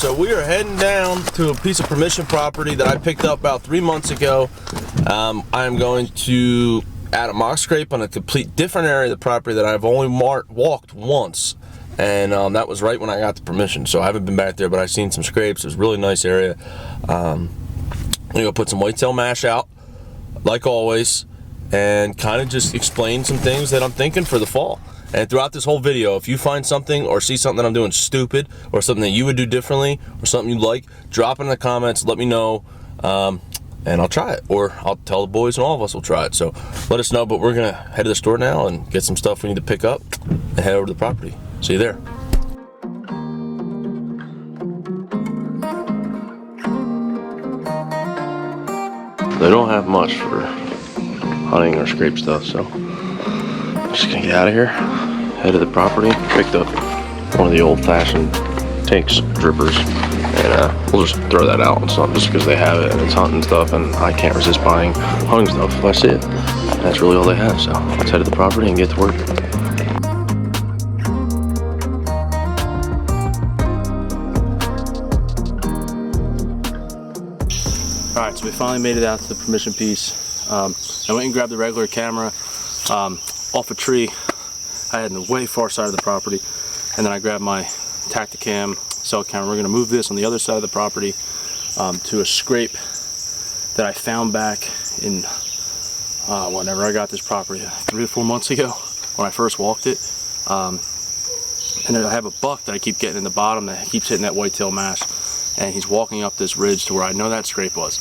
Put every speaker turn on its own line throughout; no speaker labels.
so we are heading down to a piece of permission property that I picked up about 3 months ago. I am going to add a mock scrape on a complete different area of the property that I've only walked once, and that was right when I got the permission. So I haven't been back there, but I've seen some scrapes. It was a really nice area. I'm gonna go put some whitetail mash out, like always, and kind of just explain some things that I'm thinking for the fall. And throughout this whole video, if you find something or see something that I'm doing stupid, or something that you would do differently, or something you like, drop it in the comments, let me know, and I'll try it. Or I'll tell the boys and all of us will try it. So let us know, but we're gonna head to the store now and get some stuff we need to pick up and head over to the property. See you there. They don't have much for hunting or scrape stuff, so I'm just gonna get out of here, head to the property. Picked up one of the old-fashioned tank drippers, and we'll just throw that out and something just because they have it and it's hunting stuff, and I can't resist buying hunting stuff if I see it. That's really all they have, so let's head to the property and get to work. Alright, so we finally made it out to the permission piece. I went and grabbed the regular camera off a tree I had in the way far side of the property, and then I grabbed my Tacticam cell camera. We're going to move this on the other side of the property to a scrape that I found back in whenever I got this property, 3 or 4 months ago when I first walked it. And then I have a buck that I keep getting in the bottom that keeps hitting that whitetail mash, and he's walking up this ridge to where I know that scrape was.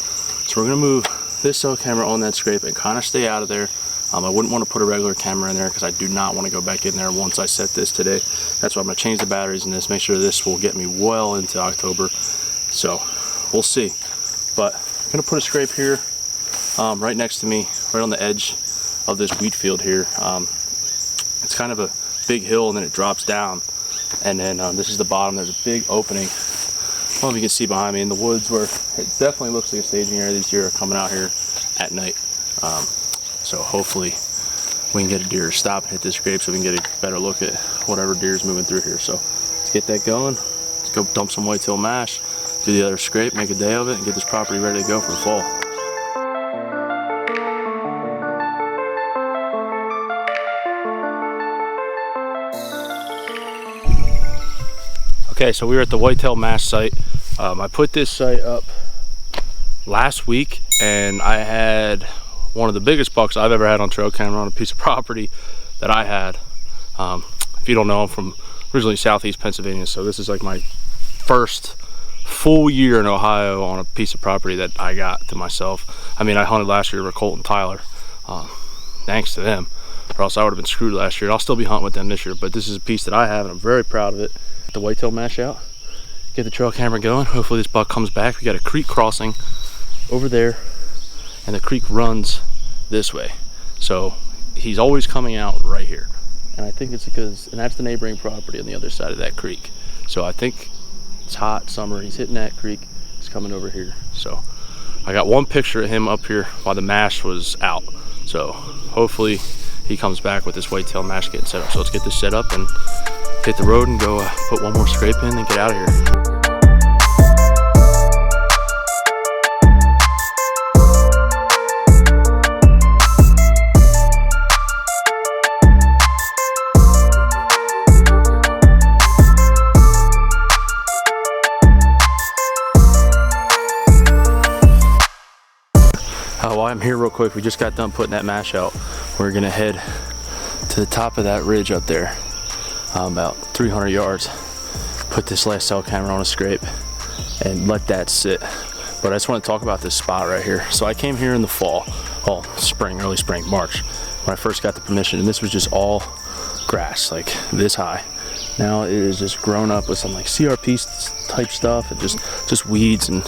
So we're going to move this cell camera on that scrape and kind of stay out of there. I wouldn't want to put a regular camera in there because I do not want to go back in there once I set this today. That's why I'm going to change the batteries in this, make sure this will get me well into October. So we'll see. But I'm going to put a scrape here right next to me, right on the edge of this wheat field here. It's kind of a big hill and then it drops down. And then this is the bottom. There's a big opening. I don't know if you can see behind me in the woods where it definitely looks like a staging area. These deer are coming out here at night. So hopefully we can get a deer to stop and hit this scrape so we can get a better look at whatever deer is moving through here. So let's get that going. Let's go dump some whitetail mash, do the other scrape, make a day of it, and get this property ready to go for the fall. Okay, so we were at the whitetail mash site. I put this site up last week, and I had one of the biggest bucks I've ever had on trail camera on a piece of property that I had. If you don't know, I'm from originally southeast Pennsylvania, so this is like my first full year in Ohio on a piece of property that I got to myself. I mean, I hunted last year with Colt and Tyler, thanks to them, or else I would have been screwed last year. I'll still be hunting with them this year, but this is a piece that I have and I'm very proud of it. Get the whitetail mash out, get the trail camera going. Hopefully this buck comes back. We got a creek crossing over there, and the creek runs this way, so he's always coming out right here, and I think it's because, and that's the neighboring property on the other side of that creek. So I think it's hot summer, he's hitting that creek, he's coming over here. So I got one picture of him up here while the mash was out, so hopefully he comes back with this whitetail mash getting set up. So let's get this set up and hit the road and go put one more scrape in and get out of here. While I'm here real quick, we just got done putting that mash out. We're gonna head to the top of that ridge up there, about 300 yards, put this last cell camera on a scrape and let that sit. But I just want to talk about this spot right here. So I came here in the fall, spring, early spring, March, when I first got the permission, and this was just all grass, like this high. Now it is just grown up with some like CRP type stuff and just weeds, and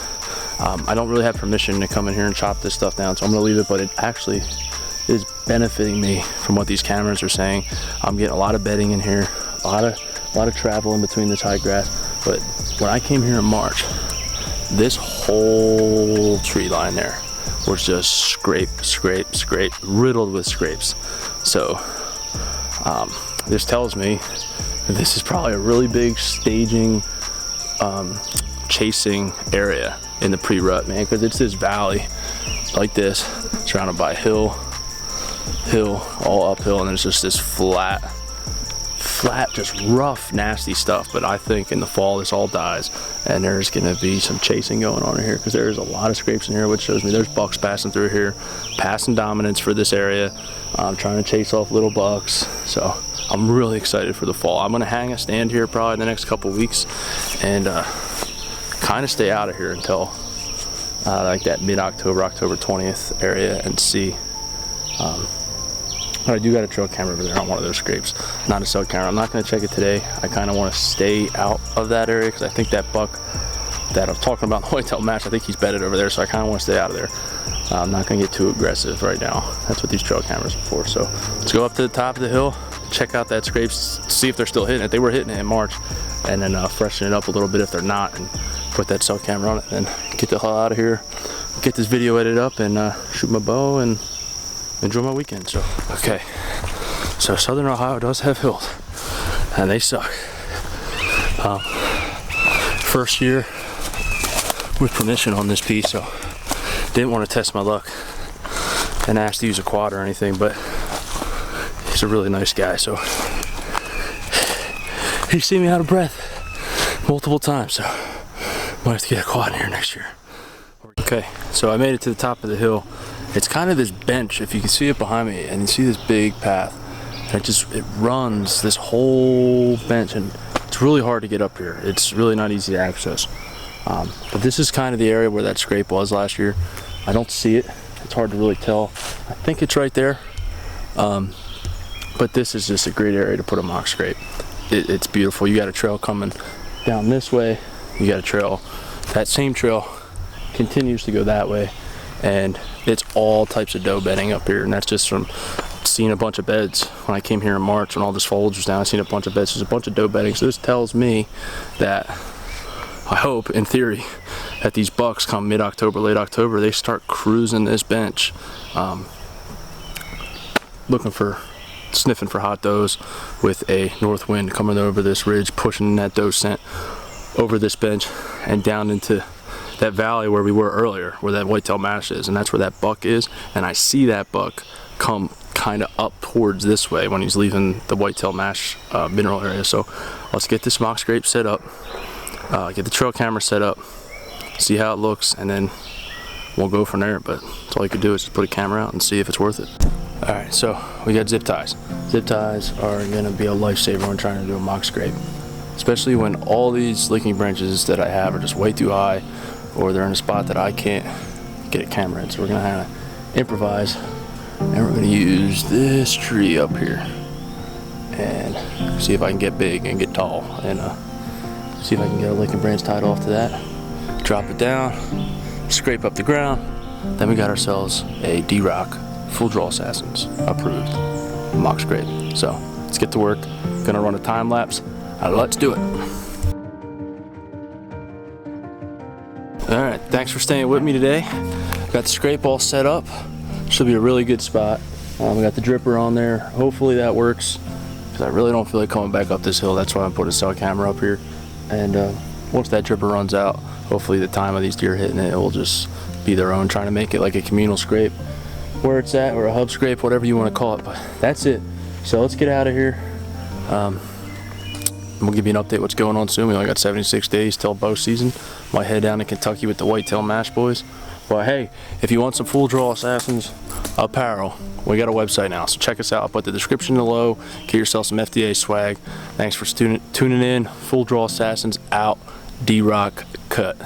I don't really have permission to come in here and chop this stuff down, so I'm gonna leave it, but it actually is benefiting me from what these cameras are saying. I'm getting a lot of bedding in here, a lot of travel in between this high grass. But when I came here in March, this whole tree line there was just scrape, riddled with scrapes. So this tells me that this is probably a really big staging chasing area in the pre-rut, man, because it's this valley like this, surrounded by hill, all uphill, and there's just this flat, just rough, nasty stuff. But I think in the fall this all dies, and there's gonna be some chasing going on in here, because there's a lot of scrapes in here, which shows me there's bucks passing through here, passing dominance for this area. I'm trying to chase off little bucks, so I'm really excited for the fall. I'm gonna hang a stand here probably in the next couple weeks, and kind of stay out of here until like that mid-October, October 20th area, and see. But I do got a trail camera over there on one of those scrapes, not a cell camera. I'm not going to check it today. I kind of want to stay out of that area, because I think that buck that I'm talking about in the whitetail match, I think he's bedded over there, so I kind of want to stay out of there. I'm not going to get too aggressive right now. That's what these trail cameras are for. So let's go up to the top of the hill, check out that scrape, see if they're still hitting it. They were hitting it in March, and then freshen it up a little bit if they're not, and put that cell camera on it, and get the hell out of here, get this video edited up, and shoot my bow and enjoy my weekend. So okay, so Southern Ohio does have hills, and they suck. First year with permission on this piece, so didn't want to test my luck and ask to use a quad or anything, but he's a really nice guy, so he's seen me out of breath multiple times, so might have to get a quad in here next year. Okay, so I made it to the top of the hill. It's kind of this bench, if you can see it behind me, and you see this big path, and it runs this whole bench, and it's really hard to get up here. It's really not easy to access. But this is kind of the area where that scrape was last year. I don't see it. It's hard to really tell. I think it's right there. But this is just a great area to put a mock scrape. It's beautiful. You got a trail coming down this way. You got a trail. That same trail continues to go that way, and it's all types of doe bedding up here, and that's just from seeing a bunch of beds. When I came here in March, when all this foliage was down, I seen a bunch of beds. There's a bunch of doe bedding, so this tells me that, I hope, in theory, that these bucks come mid-October, late October, they start cruising this bench, sniffing for hot does, with a north wind coming over this ridge, pushing that doe scent over this bench and down into that valley where we were earlier, where that whitetail mash is, and that's where that buck is. And I see that buck come kind of up towards this way when he's leaving the whitetail mash mineral area. So let's get this mock scrape set up, get the trail camera set up, see how it looks, and then we'll go from there. But that's all you can do is just put a camera out and see if it's worth it. All right, so we got zip ties. Zip ties are gonna be a lifesaver when trying to do a mock scrape, especially when all these licking branches that I have are just way too high, or they're in a spot that I can't get a camera in. So we're gonna kind of improvise, and we're gonna use this tree up here and see if I can get big and get tall, and see if I can get a licking branch tied off to that, drop it down, scrape up the ground. Then we got ourselves a D-Rock Full Draw Assassins approved mock scrape. So let's get to work. Gonna run a time lapse. Let's do it. All right, thanks for staying with me today. Got the scrape all set up. Should be a really good spot. We got the dripper on there. Hopefully that works, because I really don't feel like coming back up this hill. That's why I'm putting a cell camera up here. And once that dripper runs out, hopefully the time of these deer hitting it will just be their own, trying to make it like a communal scrape where it's at, or a hub scrape, whatever you want to call it. But that's it. So let's get out of here. We'll give you an update what's going on soon. We only got 76 days till bow season. Might head down to Kentucky with the whitetail mash boys. But hey, if you want some Full Draw Assassins apparel, we got a website now, so check us out. I'll put the description below. Get yourself some FDA swag. Thanks for tuning in. Full Draw Assassins out. D-Rock cut.